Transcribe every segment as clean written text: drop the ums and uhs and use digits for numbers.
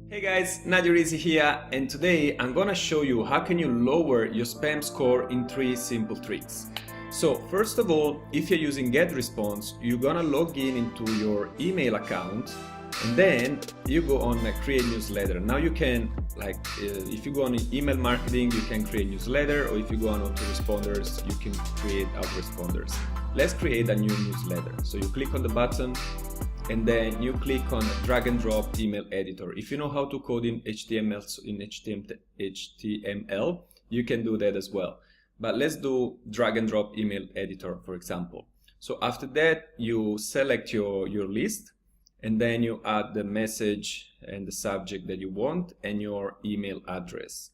Hey guys, Nadio Risi here, and today I'm gonna show you how can you lower your spam score in 3 simple tricks. So first of all, if you're using Getresponse, you're gonna log in into your email account and then you go on create newsletter. Now you can, if you go on email marketing, you can create newsletter, or if you go on autoresponders, you can create autoresponders. Let's create a new newsletter. So you click on the button and then you click on drag and drop email editor. If you know how to code in HTML, you can do that as well. But let's do drag and drop email editor, for example. So after that, you select your list, and then you add the message and the subject that you want and your email address.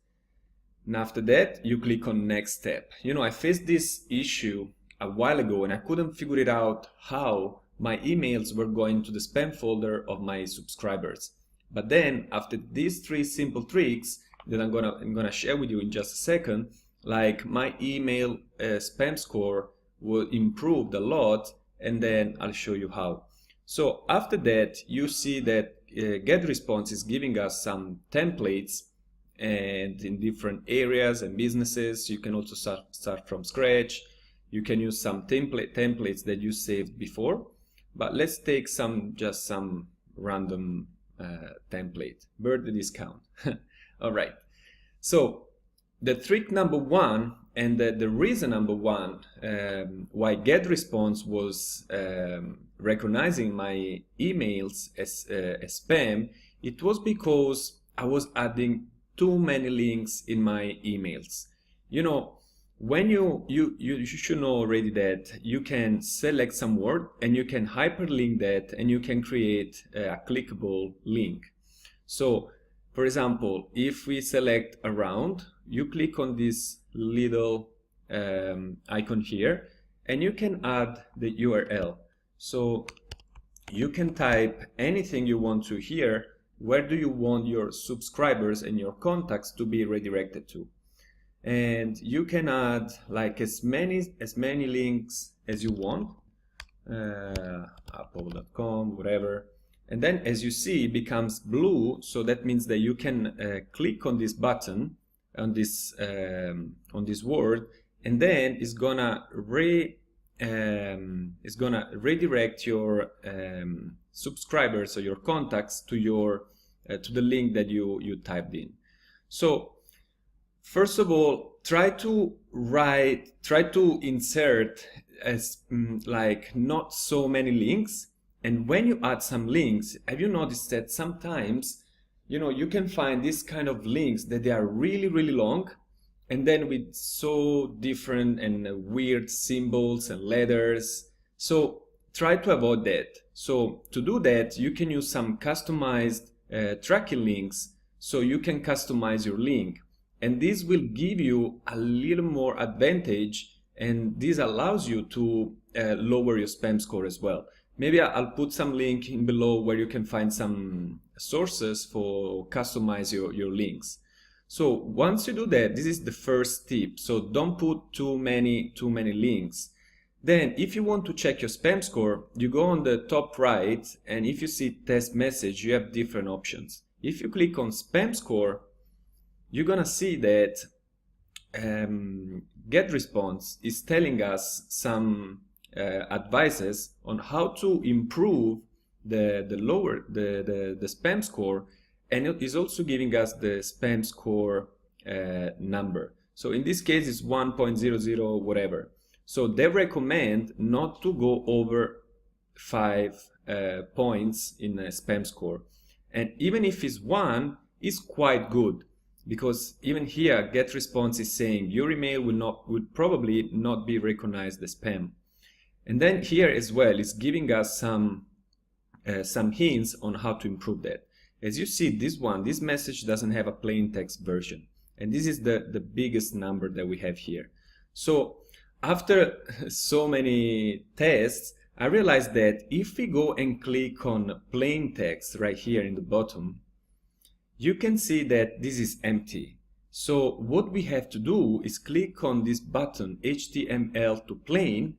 And after that, you click on next step. You know, I faced this issue a while ago and I couldn't figure it out how my emails were going to the spam folder of my subscribers. But then after these 3 simple tricks that I'm gonna share with you in just a second, like my email spam score will improve a lot, and then I'll show you how. So after that, you see that Getresponse is giving us some templates, and in different areas and businesses. You can also start from scratch. You can use some templates that you saved before. But let's take just some random template, birthday discount. All right. So the trick number 1, and the reason number 1 why Getresponse was recognizing my emails as spam, it was because I was adding too many links in my emails. You know, when you should know already that you can select some word and you can hyperlink that, and you can create a clickable link. So for example, if we select around, you click on this little icon here and you can add the URL. So you can type anything you want to here. Where do you want your subscribers and your contacts to be redirected to? And you can add like as many links as you want, apple.com, whatever. And then as you see, it becomes blue, so that means that you can click on this button on this word, and then it's gonna redirect your subscribers or your contacts to your to the link that you typed in. So first of all, try to insert as like not so many links. And when you add some links, have you noticed that sometimes, you know, you can find this kind of links that they are really, really long, and then with so different and weird symbols and letters. So try to avoid that. So to do that, you can use some customized tracking links, so you can customize your link. And this will give you a little more advantage, and this allows you to lower your spam score as well. Maybe I'll put some link in below where you can find some sources for customize your links. So once you do that, this is the first tip. So don't put too many links. Then if you want to check your spam score, you go on the top right, and if you see test message, you have different options. If you click on spam score, you're gonna see that Getresponse is telling us some advices on how to improve the spam score, and it is also giving us the spam score number. So in this case, it's 1.00 whatever. So they recommend not to go over 5 points in a spam score, and even if it's 1, it's quite good. Because even here, Getresponse is saying your email would probably not be recognized as spam. And then here as well, it's giving us some hints on how to improve that. As you see, this message doesn't have a plain text version, and this is the biggest number that we have here. So after so many tests, I realized that if we go and click on plain text right here in the bottom, you can see that this is empty. So what we have to do is click on this button HTML to plain,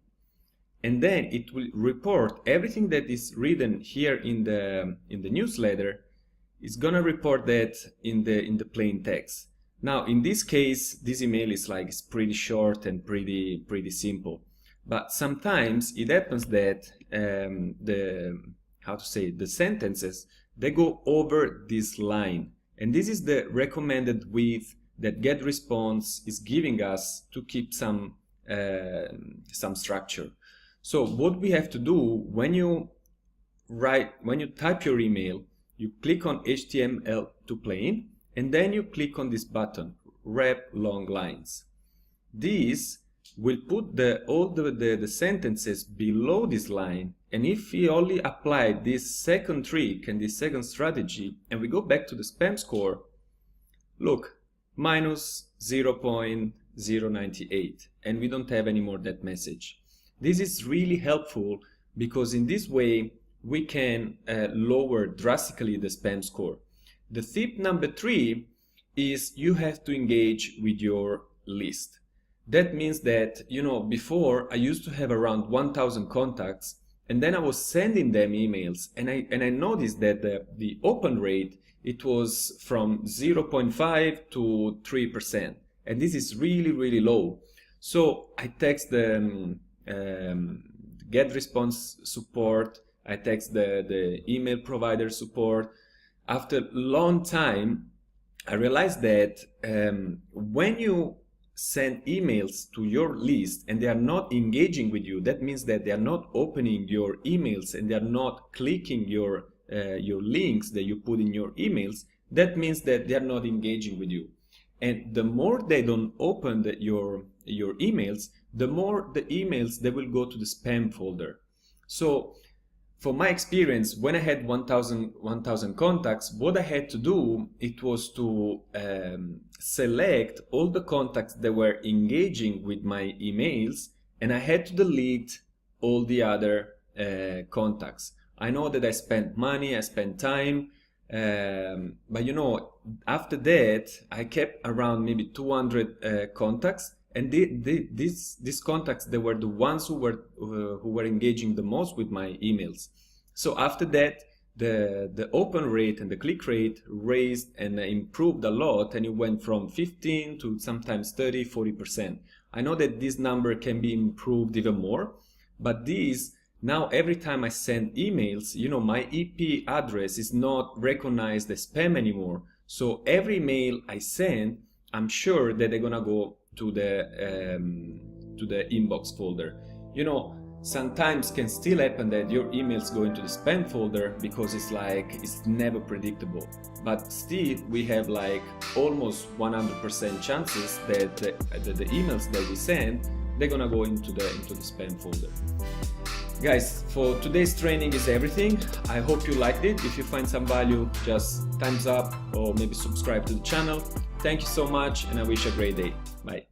and then it will report everything that is written here in the newsletter it's gonna report that in the plain text. Now, in this case, this email is pretty short and pretty simple. But sometimes it happens that the sentences, they go over this line, and this is the recommended width that Getresponse is giving us to keep some structure. So what we have to do when you type your email, you click on HTML to plain, and then you click on this button, wrap long lines. This will put all the sentences below this line, and if we only apply this second trick and this second strategy, and we go back to the spam score, look, minus 0.098, and we don't have anymore that message. This is really helpful because in this way we can lower drastically the spam score. The tip number 3 is you have to engage with your list. That means that, before I used to have around 1,000 contacts, and then I was sending them emails, and I noticed that the open rate, it was from 0.5 to 3%, and this is really low. So I text the Getresponse support, I text the email provider support. After a long time, I realized that when you send emails to your list and they are not engaging with you, that means that they are not opening your emails and they are not clicking your links that you put in your emails. That means that they are not engaging with you. And the more they don't open your emails, the more the emails they will go to the spam folder. So for my experience, when I had 1,000 contacts, what I had to do, it was to select all the contacts that were engaging with my emails, and I had to delete all the other contacts. I know that I spent money, I spent time, but after that, I kept around maybe 200 contacts, and these contacts, they were the ones who were engaging the most with my emails. So after that, the open rate and the click rate raised and improved a lot, and it went from 15 to sometimes 30-40%. I know that this number can be improved even more, but now every time I send emails, my EP address is not recognized as spam anymore. So every mail I send, I'm sure that they're gonna go to the inbox folder. Sometimes can still happen that your emails go into the spam folder because it's never predictable. But still, we have almost 100% chances that the emails that we send, they're gonna go into the spam folder. Guys, for today's training is everything. I hope you liked it. If you find some value, just thumbs up or maybe subscribe to the channel. Thank you so much, and I wish you a great day. Bye.